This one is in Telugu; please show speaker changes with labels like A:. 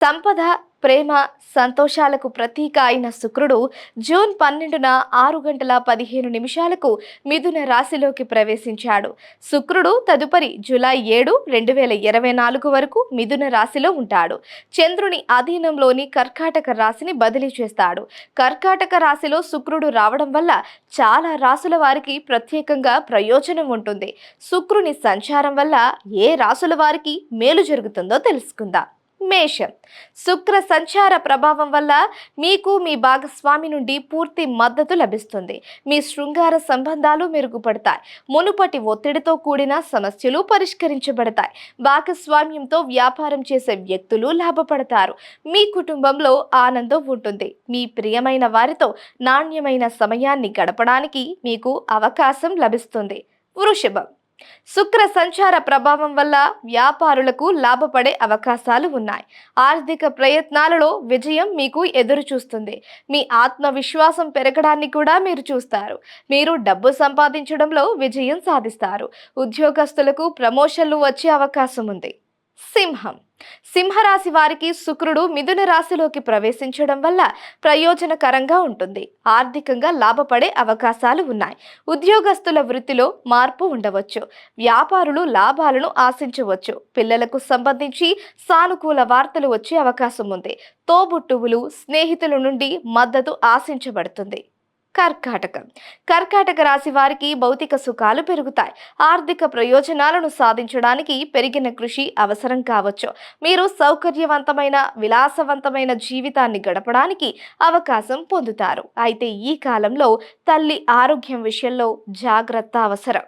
A: సంపద, ప్రేమ, సంతోషాలకు ప్రతీక అయిన శుక్రుడు జూన్ 12న 6:15 మిథున రాశిలోకి ప్రవేశించాడు. శుక్రుడు తదుపరి జూలై 7, 2024 వరకు మిథున రాశిలో ఉంటాడు. చంద్రుని అధీనంలోని కర్కాటక రాశిని బదిలీ చేస్తాడు. కర్కాటక రాశిలో శుక్రుడు రావడం వల్ల చాలా రాశుల వారికి ప్రత్యేకంగా ప్రయోజనం ఉంటుంది. శుక్రుని సంచారం వల్ల ఏ రాశుల వారికి మేలు జరుగుతుందో తెలుసుకుందాం. మేషం. శుక్ర సంచార ప్రభావం వల్ల మీకు మీ భాగస్వామి నుండి పూర్తి మద్దతు లభిస్తుంది. మీ శృంగార సంబంధాలు మెరుగుపడతాయి. మునుపటి ఒత్తిడితో కూడిన సమస్యలు పరిష్కరించబడతాయి. భాగస్వామ్యంతో వ్యాపారం చేసే వ్యక్తులు లాభపడతారు. మీ కుటుంబంలో ఆనందం ఉంటుంది. మీ ప్రియమైన వారితో నాణ్యమైన సమయాన్ని గడపడానికి మీకు అవకాశం లభిస్తుంది. వృషభం. శుక్ర సంచార ప్రభావం వల్ల వ్యాపారులకు లాభపడే అవకాశాలు ఉన్నాయి. ఆర్థిక ప్రయత్నాలలో విజయం మీకు ఎదురు చూస్తుంది. మీ ఆత్మవిశ్వాసం పెరగడాన్ని కూడా మీరు చూస్తారు. మీరు డబ్బు సంపాదించడంలో విజయం సాధిస్తారు. ఉద్యోగస్తులకు ప్రమోషన్లు వచ్చే అవకాశం ఉంది. సింహం. సింహరాశి వారికి శుక్రుడు మిథున రాశిలోకి ప్రవేశించడం వల్ల ప్రయోజనకరంగా ఉంటుంది. ఆర్థికంగా లాభపడే అవకాశాలు ఉన్నాయి. ఉద్యోగస్తుల వృత్తిలో మార్పు ఉండవచ్చు. వ్యాపారులు లాభాలను ఆశించవచ్చు. పిల్లలకు సంబంధించి సానుకూల వార్తలు వచ్చే అవకాశం ఉంది. తోబుట్టువులు, స్నేహితుల నుండి మద్దతు ఆశించబడుతుంది. కర్కాటకం. కర్కాటక రాశి వారికి భౌతిక సుఖాలు పెరుగుతాయి. ఆర్థిక ప్రయోజనాలను సాధించడానికి పెరిగిన కృషి అవసరం కావచ్చు. మీరు సౌకర్యవంతమైన, విలాసవంతమైన జీవితాన్ని గడపడానికి అవకాశం పొందుతారు. అయితే ఈ కాలంలో తల్లి ఆరోగ్యం విషయంలో జాగ్రత్త అవసరం.